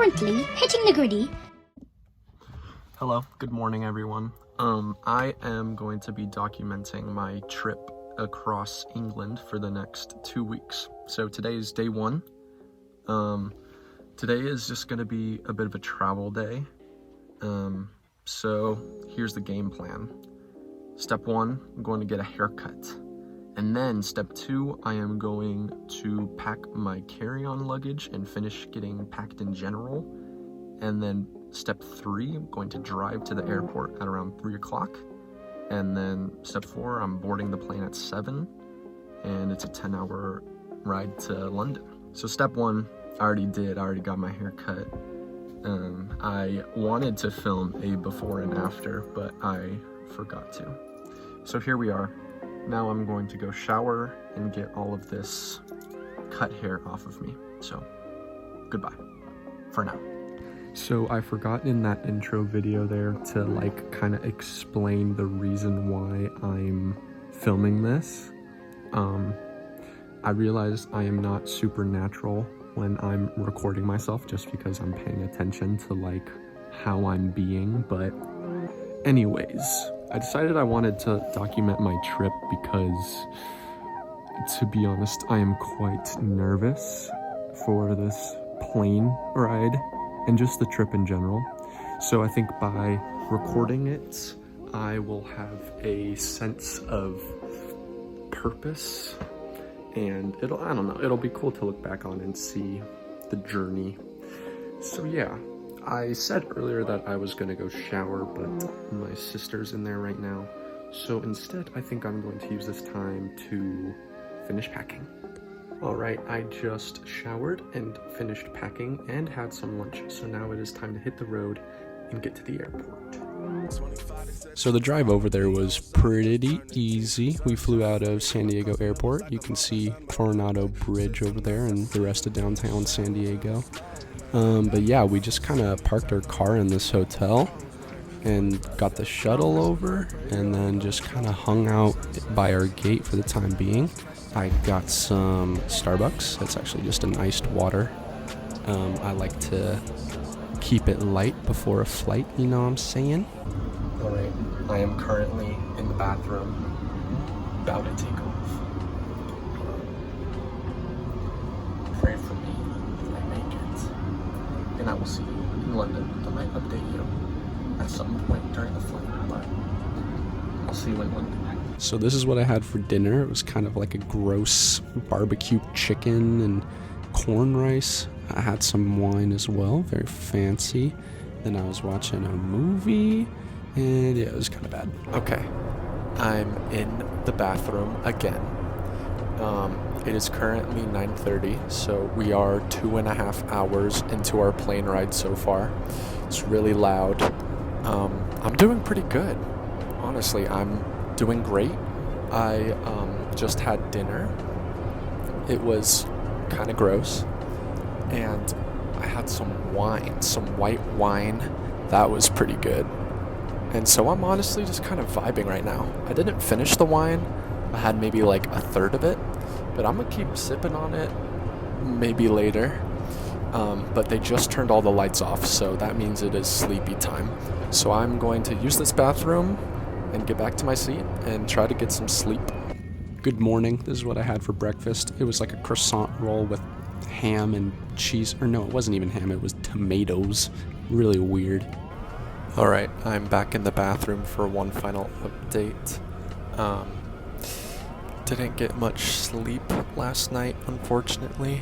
currently hitting the griddy. Hello, good morning everyone. I am going to be documenting my trip across England for the next 2 weeks. So today is day one. Today is just going to be a bit of a travel day. So here's the game plan. Step one, I'm going to get a haircut. And then step two, I am going to pack my carry-on luggage and finish getting packed in general. And then step three, I'm going to drive to the airport at around 3 o'clock. And then step four, I'm boarding the plane at 7. And it's a 10-hour ride to London. So step one, I already got my hair cut. I wanted to film a before and after, but I forgot to. So here we are. Now I'm going to go shower and get all of this cut hair off of me. So goodbye for now. So I forgot in that intro video there to kind of explain the reason why I'm filming this. I realized I am not supernatural when I'm recording myself just because I'm paying attention to how I'm being, but anyways, I decided I wanted to document my trip because, to be honest, I am quite nervous for this plane ride and just the trip in general. So I think by recording it, I will have a sense of purpose, and it'll be cool to look back on and see the journey. So yeah, I said earlier that I was gonna go shower, but my sister's in there right now. So instead, I think I'm going to use this time to finish packing. All right, I just showered and finished packing and had some lunch. So now it is time to hit the road and get to the airport. So the drive over there was pretty easy. We flew out of San Diego Airport. You can see Coronado Bridge over there and the rest of downtown San Diego. But yeah, we just kind of parked our car in this hotel and got the shuttle over and then just kind of hung out by our gate for the time being. I got some Starbucks. That's actually just an iced water. I like to keep it light before a flight, you know what I'm saying? All right, I am currently in the bathroom, about to take off. Pray for me if I make it. And I will see you in London. I might update you at some point during the flight, but I'll see you in London. So this is what I had for dinner. It was kind of like a gross barbecue chicken and corn rice. I had some wine as well, very fancy. Then I was watching a movie, and yeah, it was kind of bad. Okay, I'm in the bathroom again. It is currently 9:30, so we are 2.5 hours into our plane ride so far. It's really loud. I'm doing pretty good. Honestly, I'm doing great. I just had dinner. It was kind of gross. And I had some wine, some white wine. That was pretty good. And so I'm honestly just kind of vibing right now. I didn't finish the wine. I had maybe a third of it, but I'm gonna keep sipping on it maybe later. But they just turned all the lights off, so that means it is sleepy time. So I'm going to use this bathroom and get back to my seat and try to get some sleep. Good morning. This is what I had for breakfast. It was like a croissant roll with ham and cheese, or no, it wasn't even ham, it was tomatoes. Really weird. All right, I'm back in the bathroom for one final update. Didn't get much sleep last night, unfortunately.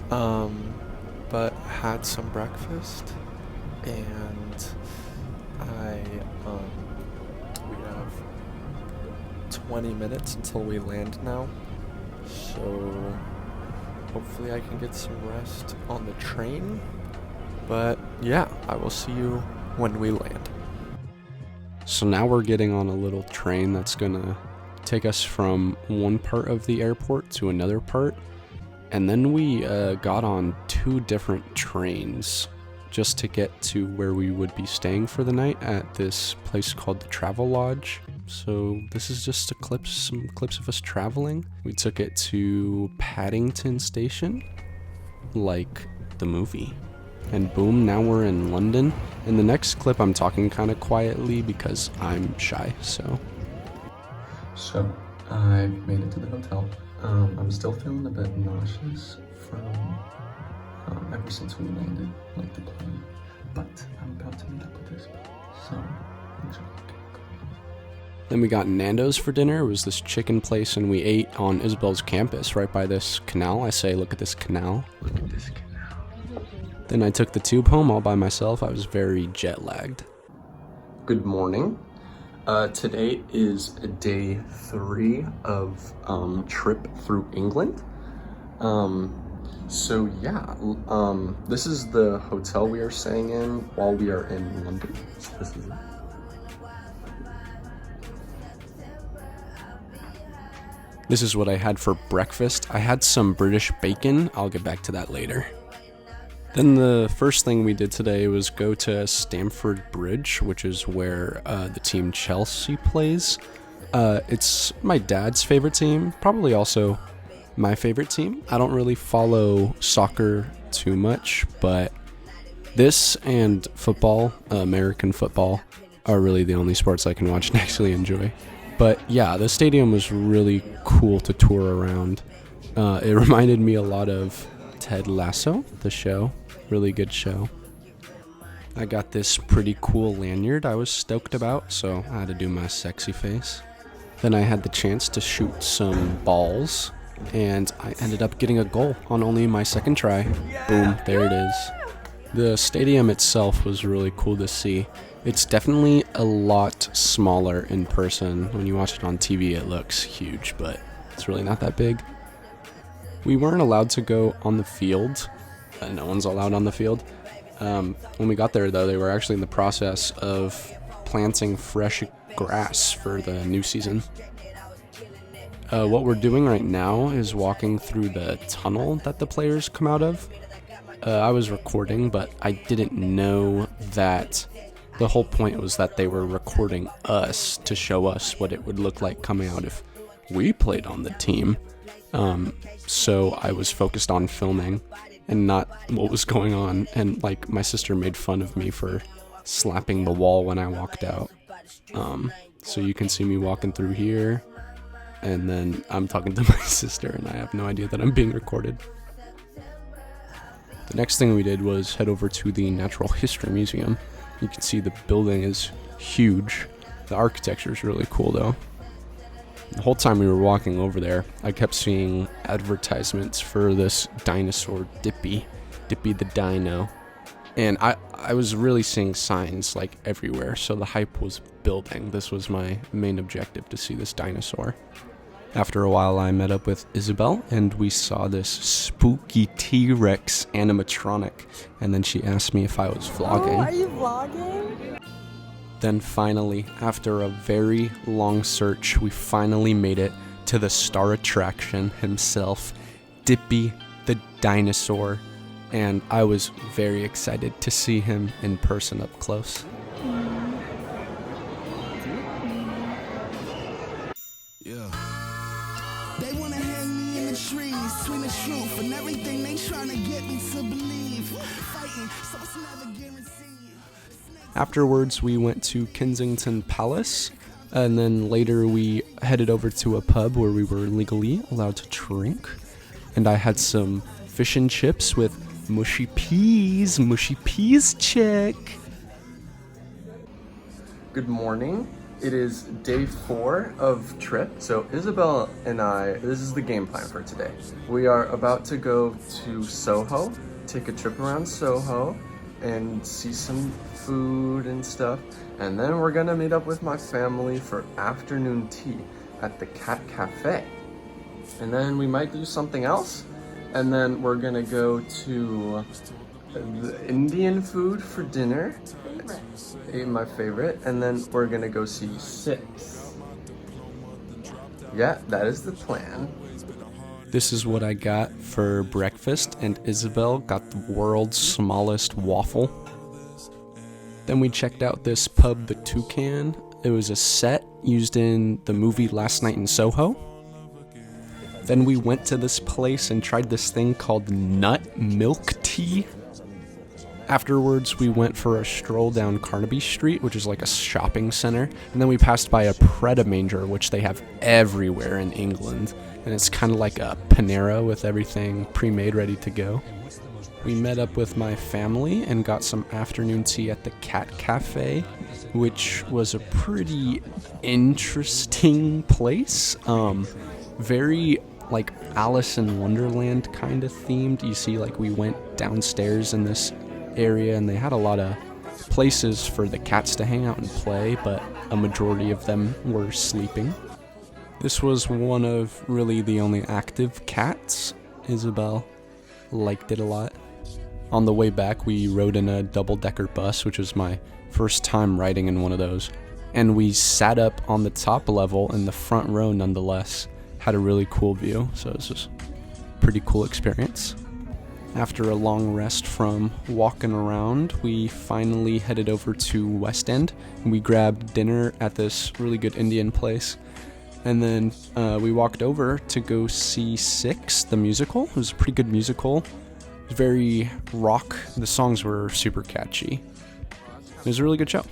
But had some breakfast, and we have 20 minutes until we land now. So hopefully I can get some rest on the train. But yeah, I will see you when we land. So now we're getting on a little train that's gonna take us from one part of the airport to another part. And then we got on 2 different trains just to get to where we would be staying for the night at this place called the Travel Lodge. So this is just some clips of us traveling. We took it to Paddington Station, like the movie. And boom, now we're in London. In the next clip, I'm talking kind of quietly because I'm shy, so. So, I made it to the hotel. I'm still feeling a bit nauseous from ever since we landed, like the plane. But I'm about to meet up with this, so things are looking good. Then we got Nando's for dinner. It was this chicken place, and we ate on Isabel's campus right by this canal. I say, look at this canal. Look at this canal. Then I took the tube home all by myself. I was very jet lagged. Good morning. Today is day 3 of trip through England. So yeah, this is the hotel we are staying in while we are in London. So this is it. This is what I had for breakfast. I had some British bacon. I'll get back to that later. Then the first thing we did today was go to Stamford Bridge, which is where the team Chelsea plays. It's my dad's favorite team, probably also my favorite team. I don't really follow soccer too much, but this and football, American football, are really the only sports I can watch and actually enjoy. But yeah, the stadium was really cool to tour around. It reminded me a lot of Ted Lasso, the show. Really good show. I got this pretty cool lanyard I was stoked about, so I had to do my sexy face. Then I had the chance to shoot some balls, and I ended up getting a goal on only my second try. Boom, there it is. The stadium itself was really cool to see. It's definitely a lot smaller in person. When you watch it on TV, it looks huge, but it's really not that big. We weren't allowed to go on the field. No one's allowed on the field. When we got there, though, they were actually in the process of planting fresh grass for the new season. What we're doing right now is walking through the tunnel that the players come out of. I was recording, but I didn't know that the whole point was that they were recording us to show us what it would look like coming out if we played on the team. So I was focused on filming and not what was going on. And like my sister made fun of me for slapping the wall when I walked out. So you can see me walking through here, and then I'm talking to my sister and I have no idea that I'm being recorded. The next thing we did was head over to the Natural History Museum. You can see the building is huge. The architecture is really cool though. The whole time we were walking over there, I kept seeing advertisements for this dinosaur Dippy the dino. And I was really seeing signs like everywhere, so the hype was building. This was my main objective, to see this dinosaur. After a while, I met up with Isabel, and we saw this spooky T-Rex animatronic. And then she asked me if I was vlogging. Oh, are you vlogging? Then finally, after a very long search, we finally made it to the star attraction himself, Dippy the dinosaur. And I was very excited to see him in person up close. Yeah. They wanna hang me in the trees, between the truth and everything they trying to get me to believe. Fighting, so it's never guaranteed. Afterwards, we went to Kensington Palace, and then later we headed over to a pub where we were legally allowed to drink. And I had some fish and chips with mushy peas check. Good morning. It is day 4 of trip. So Isabel and I, this is the game plan for today. We are about to go to Soho, take a trip around Soho and see some food and stuff. And then we're gonna meet up with my family for afternoon tea at the Cat Cafe. And then we might do something else. And then we're gonna go to the Indian food for dinner. My favorite. And then we're gonna go see Six. Yeah, that is the plan. This is what I got for breakfast, and Isabel got the world's smallest waffle. Then we checked out this pub, the Toucan. It was a set used in the movie Last Night in Soho. Then we went to this place and tried this thing called nut milk tea. Afterwards, we went for a stroll down Carnaby Street, which is like a shopping center, and then we passed by a Pret A Manger, which they have everywhere in England, and it's kind of like a Panera with everything pre-made ready to go. We met up with my family and got some afternoon tea at the Cat Cafe, which was a pretty interesting place. Very like Alice in Wonderland kind of themed. You see, like, we went downstairs in this area and they had a lot of places for the cats to hang out and play, but a majority of them were sleeping. This was one of really the only active cats. Isabel liked it a lot. On the way back, we rode in a double-decker bus, which was my first time riding in one of those, and we sat up on the top level in the front row nonetheless. Had a really cool view, so it was just a pretty cool experience. After a long rest from walking around, we finally headed over to West End, and we grabbed dinner at this really good Indian place. And then we walked over to go see Six, the musical. It was a pretty good musical. It was very rock. The songs were super catchy. It was a really good show.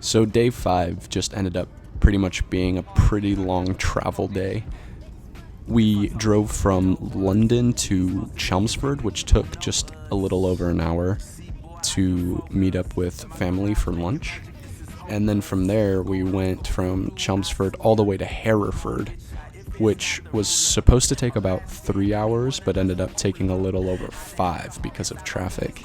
So day 5 just ended up pretty much being a pretty long travel day. We drove from London to Chelmsford, which took just a little over an hour to meet up with family for lunch. And then from there, we went from Chelmsford all the way to Hereford, which was supposed to take about 3 hours, but ended up taking a little over 5 because of traffic.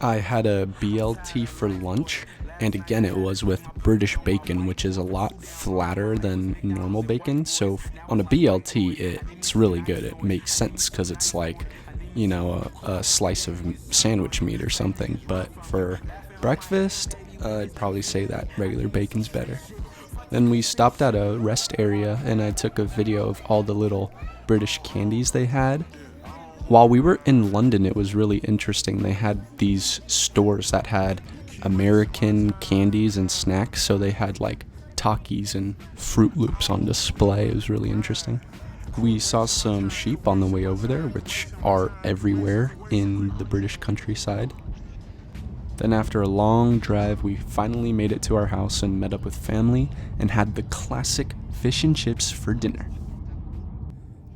I had a BLT for lunch, and again, it was with British bacon, which is a lot flatter than normal bacon. So on a BLT, it's really good. It makes sense because it's like, you know, a slice of sandwich meat or something. But for breakfast, I'd probably say that regular bacon's better. Then we stopped at a rest area, and I took a video of all the little British candies they had. While we were in London, it was really interesting. They had these stores that had American candies and snacks, so they had like Takis and Fruit Loops on display. It was really interesting. We saw some sheep on the way over there, which are everywhere in the British countryside. Then after a long drive, we finally made it to our house and met up with family and had the classic fish and chips for dinner.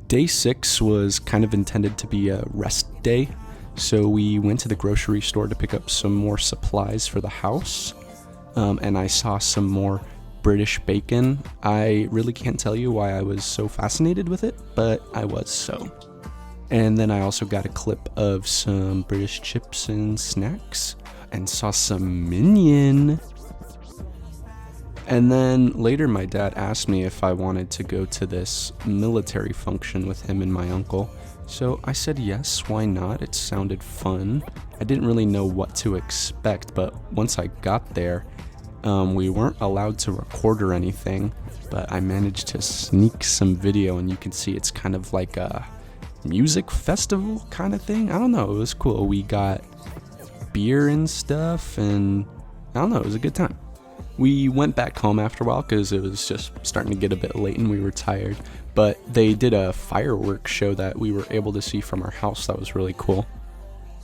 Day 6 was kind of intended to be a rest day, so we went to the grocery store to pick up some more supplies for the house, and I saw some more British bacon. I really can't tell you why I was so fascinated with it, but I was so. And then I also got a clip of some British chips and snacks, and saw some Minion. And then later my dad asked me if I wanted to go to this military function with him and my uncle. So I said yes, why not? It sounded fun. I didn't really know what to expect, but once I got there, we weren't allowed to record or anything, but I managed to sneak some video, and you can see it's kind of like a music festival kind of thing. I don't know, it was cool. We got beer and stuff, and I don't know, it was a good time. We went back home after a while because it was just starting to get a bit late and we were tired, but they did a fireworks show that we were able to see from our house. That was really cool.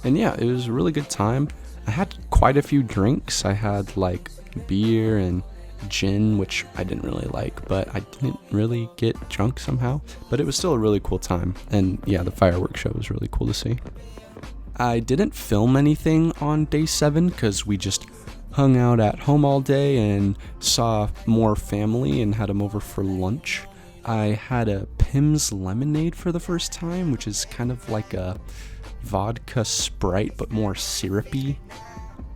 And yeah, it was a really good time. I had quite a few drinks. I had like beer and gin, which I didn't really like, but I didn't really get drunk somehow. But it was still a really cool time. And yeah, the fireworks show was really cool to see. I didn't film anything on day 7 because we just hung out at home all day and saw more family and had them over for lunch. I had a Pimm's lemonade for the first time, which is kind of like a vodka Sprite but more syrupy.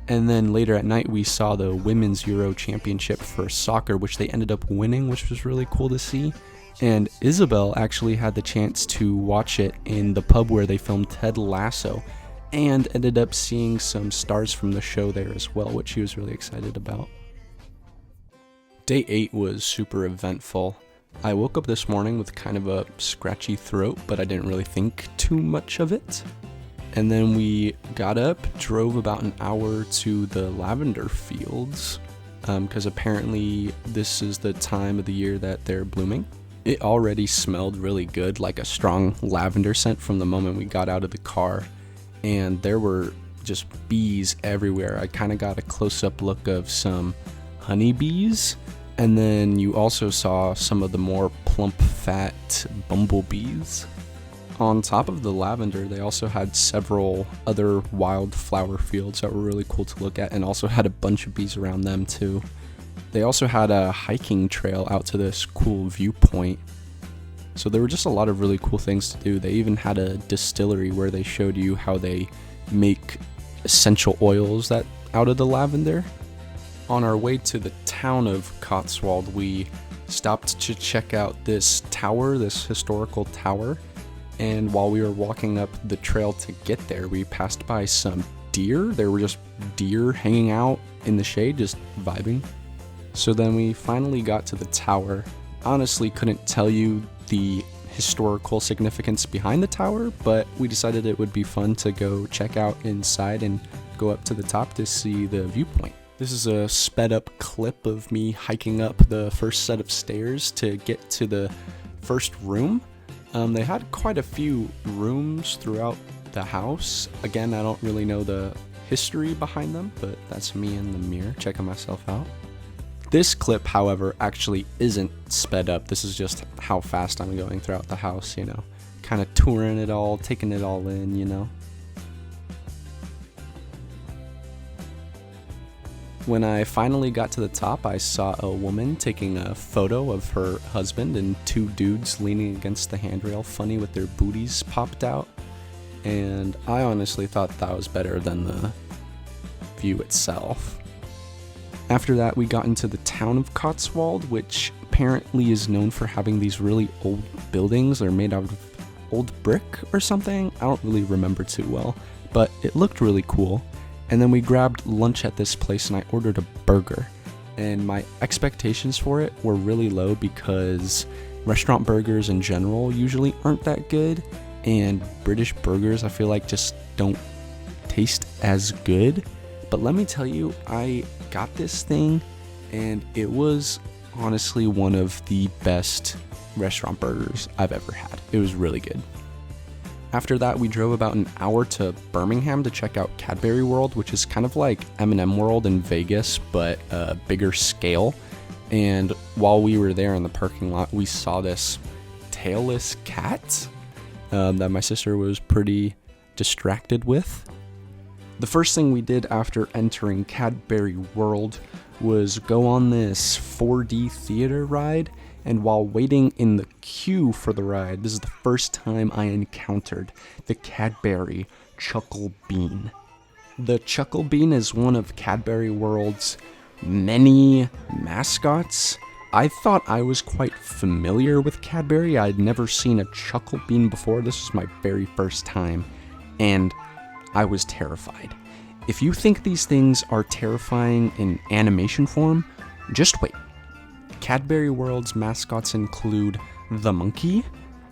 And then later at night we saw the Women's Euro Championship for soccer, which they ended up winning, which was really cool to see. And Isabel actually had the chance to watch it in the pub where they filmed Ted Lasso, and ended up seeing some stars from the show there as well, which she was really excited about. Day 8 was super eventful. I woke up this morning with kind of a scratchy throat, but I didn't really think too much of it. And then we got up, drove about an hour to the lavender fields, because apparently this is the time of the year that they're blooming. It already smelled really good, like a strong lavender scent from the moment we got out of the car. And there were just bees everywhere. I kind of got a close-up look of some honeybees. And then you also saw some of the more plump, fat bumblebees. On top of the lavender, they also had several other wildflower fields that were really cool to look at, and also had a bunch of bees around them too. They also had a hiking trail out to this cool viewpoint. So there were just a lot of really cool things to do. They even had a distillery where they showed you how they make essential oils that out of the lavender. On our way to the town of Cotswold, we stopped to check out this tower, this historical tower. And while we were walking up the trail to get there, we passed by some deer. There were just deer hanging out in the shade, just vibing. So then we finally got to the tower. Honestly, couldn't tell you the historical significance behind the tower, but we decided it would be fun to go check out inside and go up to the top to see the viewpoint. This is a sped up clip of me hiking up the first set of stairs to get to the first room. They had quite a few rooms throughout the house. Again, I don't really know the history behind them, but that's me in the mirror checking myself out. This clip, however, actually isn't sped up. This is just how fast I'm going throughout the house, you know, kind of touring it all, taking it all in, you know. When I finally got to the top, I saw a woman taking a photo of her husband and two dudes leaning against the handrail, funny with their booties popped out. And I honestly thought that was better than the view itself. After that, we got into the town of Cotswold, which apparently is known for having these really old buildings. They're made out of old brick or something. I don't really remember too well, but it looked really cool. And then we grabbed lunch at this place and I ordered a burger. And my expectations for it were really low because restaurant burgers in general usually aren't that good. And British burgers, I feel like, just don't taste as good. But let me tell you, I got this thing and it was honestly one of the best restaurant burgers I've ever had. It was really good. After that, we drove about an hour to Birmingham to check out Cadbury World, which is kind of like M&M World in Vegas, but a bigger scale. And while we were there in the parking lot, we saw this tailless cat that my sister was pretty distracted with. The first thing we did after entering Cadbury World was go on this 4D theater ride. And while waiting in the queue for the ride, this is the first time I encountered the Cadbury Chuckle Bean. The Chuckle Bean is one of Cadbury World's many mascots. I thought I was quite familiar with Cadbury. I'd never seen a Chuckle Bean before. This was my very first time, and I was terrified. If you think these things are terrifying in animation form, just wait. Cadbury World's mascots include the monkey,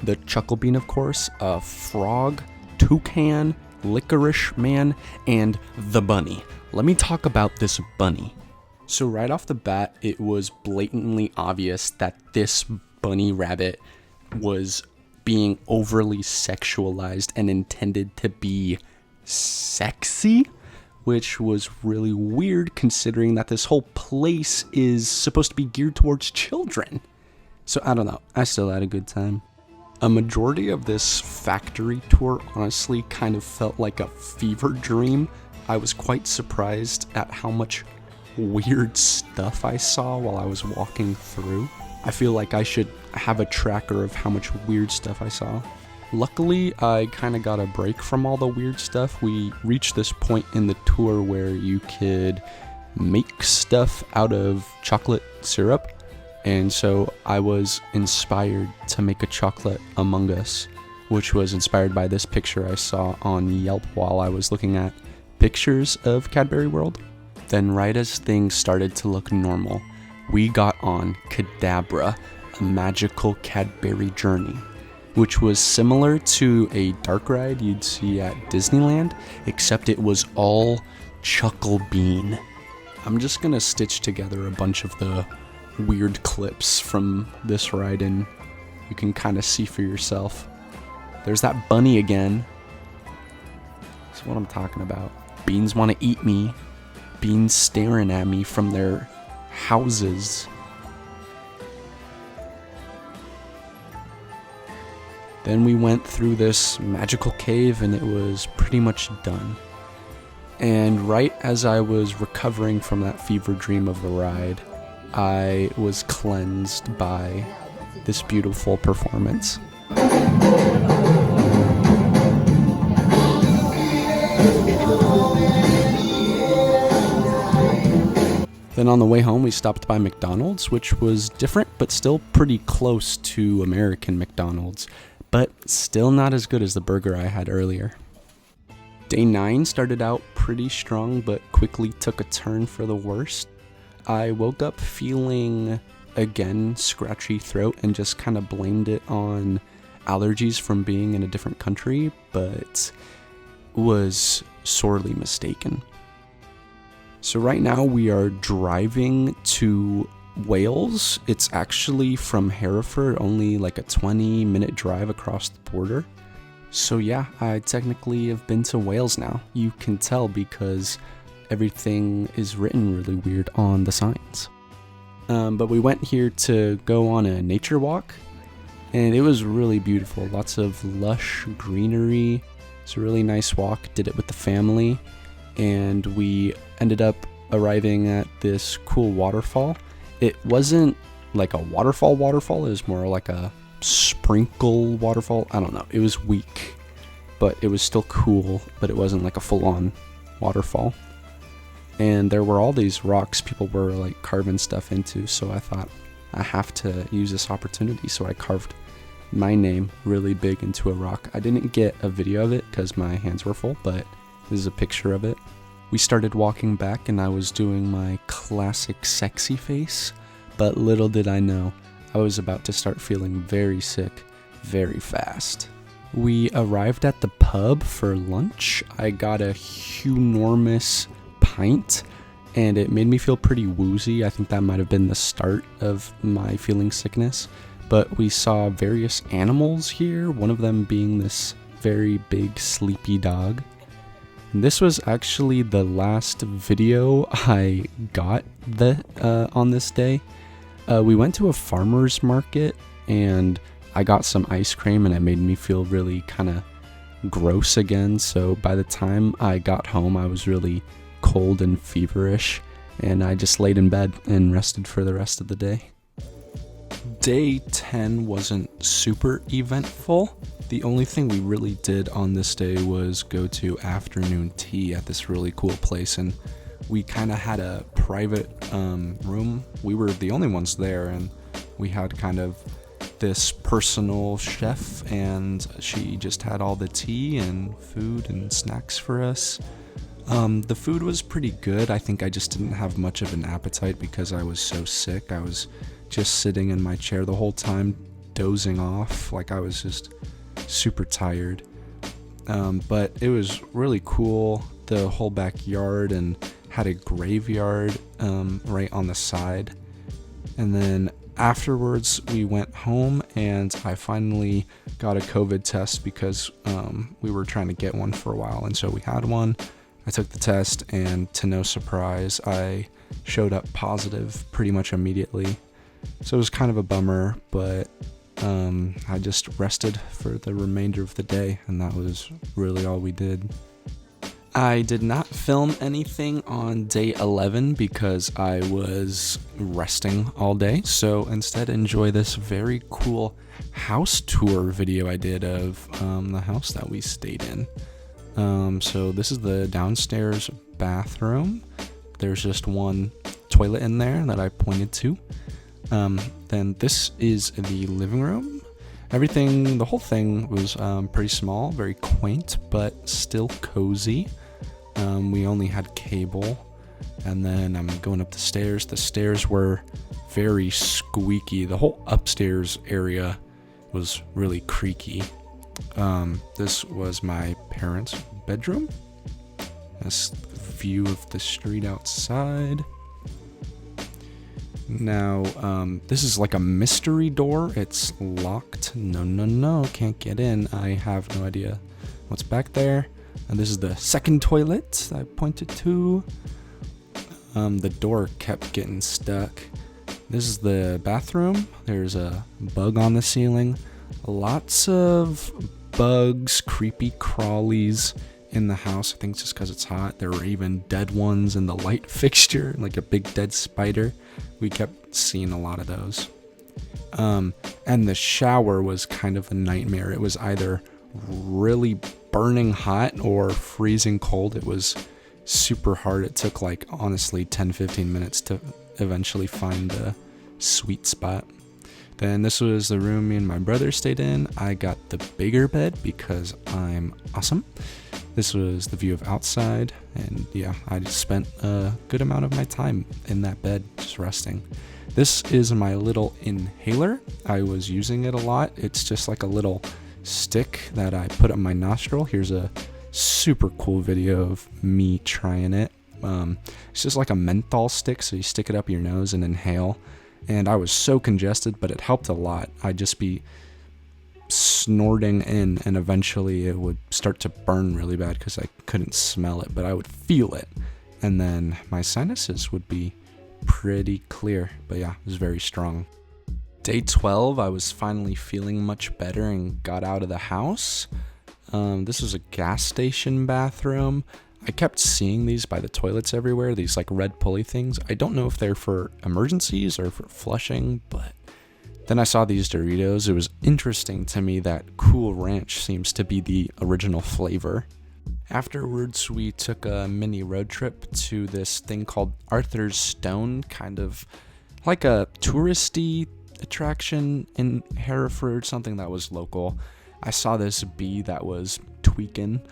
the Chuckle Bean of course, a frog, toucan, licorice man, and the bunny. Let me talk about this bunny. So right off the bat, it was blatantly obvious that this bunny rabbit was being overly sexualized and intended to be sexy, which was really weird considering that this whole place is supposed to be geared towards children. So I don't know, I still had a good time. A majority of this factory tour honestly kind of felt like a fever dream. I was quite surprised at how much weird stuff I saw while I was walking through. I feel like I should have a tracker of how much weird stuff I saw. Luckily, I kind of got a break from all the weird stuff. We reached this point in the tour where you could make stuff out of chocolate syrup. And so I was inspired to make a chocolate Among Us, which was inspired by this picture I saw on Yelp while I was looking at pictures of Cadbury World. Then right as things started to look normal, we got on Kadabra, a magical Cadbury journey, which was similar to a dark ride you'd see at Disneyland, except it was all Chuckle Bean. I'm just gonna stitch together a bunch of the weird clips from this ride and you can kind of see for yourself. There's that bunny again. That's what I'm talking about. Beans want to eat me. Beans staring at me from their houses. Then we went through this magical cave and it was pretty much done. And right as I was recovering from that fever dream of a ride, I was cleansed by this beautiful performance. Then on the way home, we stopped by McDonald's, which was different, but still pretty close to American McDonald's, but still not as good as the burger I had earlier. Day 9 started out pretty strong, but quickly took a turn for the worst. I woke up feeling, again, scratchy throat and just kind of blamed it on allergies from being in a different country, but was sorely mistaken. So right now we are driving to Wales. It's actually from Hereford, only like a 20-minute drive across the border. So yeah, I technically have been to Wales now. You can tell because everything is written really weird on the signs. But we went here to go on a nature walk, and it was really beautiful. Lots of lush greenery. It's a really nice walk. Did it with the family, and we ended up arriving at this cool waterfall. It wasn't like a waterfall, it was more like a sprinkle waterfall. I don't know. It was weak, but it was still cool, but it wasn't like a full-on waterfall. And there were all these rocks people were like carving stuff into, so I thought I have to use this opportunity, so I carved my name really big into a rock. I didn't get a video of it because my hands were full, but this is a picture of it. We started walking back and I was doing my classic sexy face, but little did I know I was about to start feeling very sick very fast. We arrived at the pub for lunch. I got a hunormous pint and it made me feel pretty woozy. I think that might have been the start of my feeling sickness. But we saw various animals here, one of them being this very big sleepy dog. And this was actually the last video I got on this day. We went to a farmer's market and I got some ice cream and it made me feel really kind of gross again. So by the time I got home, I was really cold and feverish, and I just laid in bed and rested for the rest of the day. Day 10 wasn't super eventful. The only thing we really did on this day was go to afternoon tea at this really cool place, and we kind of had a private room. We were the only ones there, and we had kind of this personal chef, and she just had all the tea and food and snacks for us. The food was pretty good. I think I just didn't have much of an appetite because I was so sick. I was just sitting in my chair the whole time, dozing off, like I was just super tired. But it was really cool. The whole backyard and had a graveyard right on the side. And then afterwards we went home and I finally got a COVID test because we were trying to get one for a while, and so we had one. I took the test, and to no surprise, I showed up positive pretty much immediately. So it was kind of a bummer, but I just rested for the remainder of the day, and that was really all we did. I did not film anything on day 11 because I was resting all day, so instead enjoy this very cool house tour video I did of the house that we stayed in. So this is the downstairs bathroom. There's just one toilet in there that I pointed to. Then this is the living room. The whole thing was pretty small, very quaint, but still cozy. We only had cable. And then I'm going up the stairs. The stairs were very squeaky. The whole upstairs area was really creaky. This was my parents' bedroom. This view of the street outside. Now, this is like a mystery door. It's locked. No, can't get in. I have no idea what's back there. And this is the second toilet I pointed to. The door kept getting stuck. This is the bathroom. There's a bug on the ceiling. Lots of bugs, creepy crawlies in the house. I think just because it's hot. There were even dead ones in the light fixture, like a big dead spider. We kept seeing a lot of those. And the shower was kind of a nightmare. It was either really burning hot or freezing cold. It was super hard. It took like honestly 10-15 minutes to eventually find the sweet spot. Then this was the room me and my brother stayed in. I got the bigger bed because I'm awesome. This was the view of outside, and yeah, I just spent a good amount of my time in that bed just resting. This is my little inhaler. I was using it a lot. It's just like a little stick that I put on my nostril. Here's a super cool video of me trying it. It's just like a menthol stick, so you stick it up your nose and inhale. And I was so congested, but it helped a lot. I'd just be snorting in, and eventually it would start to burn really bad because I couldn't smell it, but I would feel it. And then my sinuses would be pretty clear. But yeah, it was very strong. Day 12, I was finally feeling much better and got out of the house. This was a gas station bathroom. I kept seeing these by the toilets everywhere, these like red pulley things. I don't know if they're for emergencies or for flushing, but then I saw these Doritos. It was interesting to me that Cool Ranch seems to be the original flavor. Afterwards, we took a mini road trip to this thing called Arthur's Stone, kind of like a touristy attraction in Hereford, something that was local. I saw this bee that was tweaking.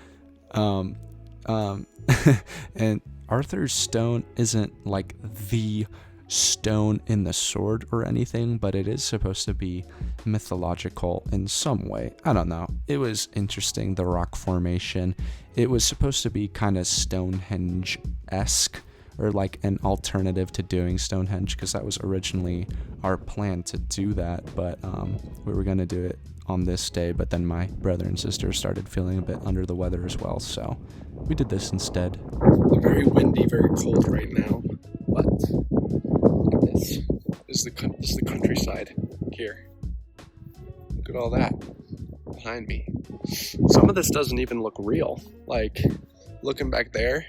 And Arthur's Stone isn't like the stone in the sword or anything, but it is supposed to be mythological in some way. I don't know. It was interesting, the rock formation. It was supposed to be kind of Stonehenge-esque, or like an alternative to doing Stonehenge, because that was originally our plan to do that, but we were going to do it on this day, but then my brother and sister started feeling a bit under the weather as well, so we did this instead. Very windy, very cold right now, but look at this. This is the countryside here. Look at all that behind me. Some of this doesn't even look real. Like, looking back there,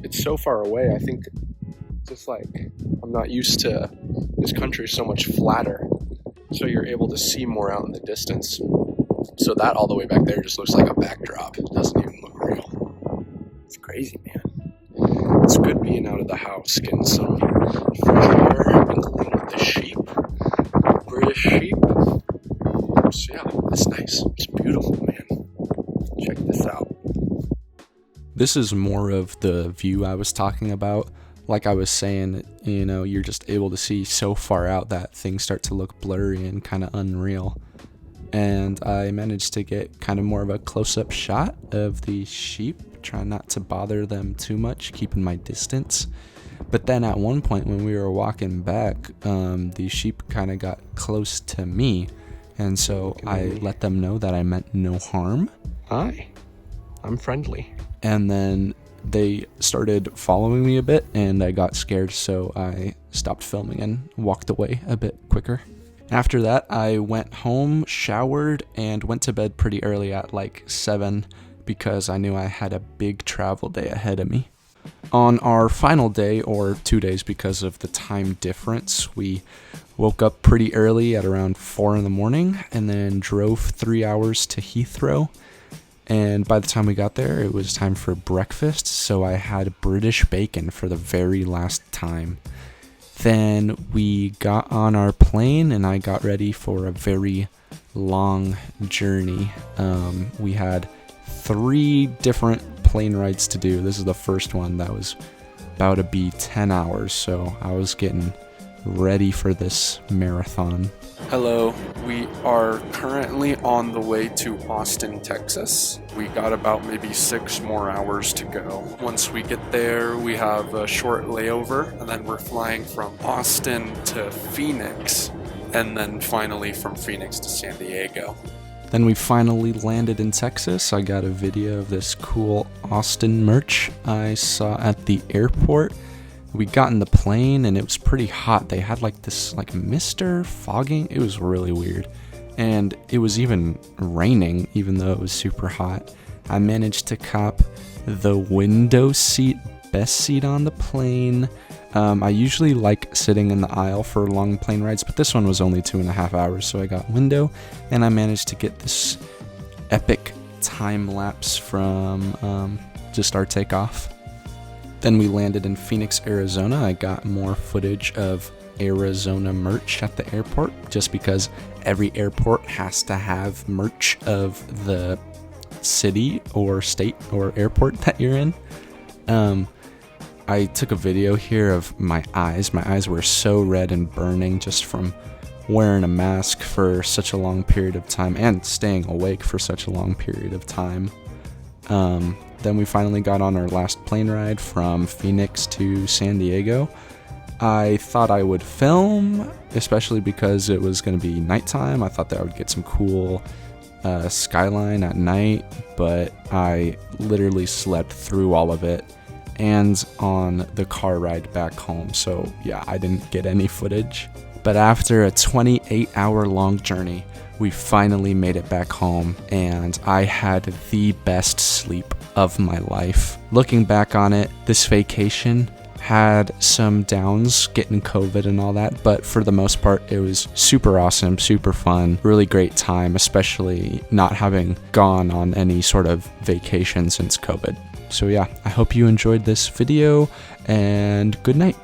it's so far away. I think just like I'm not used to this country so much flatter, so you're able to see more out in the distance. So that all the way back there just looks like a backdrop. It doesn't even look real. It's crazy, man. It's good being out of the house, getting some fresh air, mingling with the sheep, British sheep. So yeah, it's nice. It's beautiful, man. Check this out. This is more of the view I was talking about. Like I was saying, you know, you're just able to see so far out that things start to look blurry and kind of unreal. And I managed to get kind of more of a close-up shot of the sheep, trying not to bother them too much, keeping my distance. But then at one point when we were walking back, the sheep kind of got close to me, and so I let them know that I meant no harm. Hi, I'm friendly. And then they started following me a bit, and I got scared, so I stopped filming and walked away a bit quicker. After that, I went home, showered, and went to bed pretty early at like 7 because I knew I had a big travel day ahead of me. On our final day, or 2 days because of the time difference, we woke up pretty early at around 4 in the morning and then drove 3 hours to Heathrow. And by the time we got there, it was time for breakfast, so I had British bacon for the very last time. Then we got on our plane, and I got ready for a very long journey. We had 3 different plane rides to do. This is the first one that was about to be 10 hours, so I was getting ready for this marathon. Hello, we are currently on the way to Austin, Texas. We got about maybe 6 more hours to go. Once we get there, we have a short layover, and then we're flying from Austin to Phoenix, and then finally from Phoenix to San Diego. Then we finally landed in Texas. I got a video of this cool Austin merch I saw at the airport. We got in the plane and it was pretty hot. They had like this mister fogging. It was really weird. And it was even raining even though it was super hot. I managed to cop the window seat, best seat on the plane. I usually like sitting in the aisle for long plane rides, but this one was only 2.5 hours, so I got window, and I managed to get this epic time lapse from just our takeoff. Then we landed in Phoenix, Arizona. I got more footage of Arizona merch at the airport, just because every airport has to have merch of the city or state or airport that you're in. I took a video here of my eyes. My eyes were so red and burning just from wearing a mask for such a long period of time and staying awake for such a long period of time. Then we finally got on our last plane ride from Phoenix to San Diego. I thought I would film, especially because it was going to be nighttime. I thought that I would get some cool skyline at night, but I literally slept through all of it and on the car ride back home. So yeah, I didn't get any footage. But after a 28-hour long journey, we finally made it back home, and I had the best sleep of my life. Looking back on it, this vacation had some downs, getting COVID and all that, but for the most part, it was super awesome, super fun, really great time, especially not having gone on any sort of vacation since COVID. So yeah, I hope you enjoyed this video, and good night.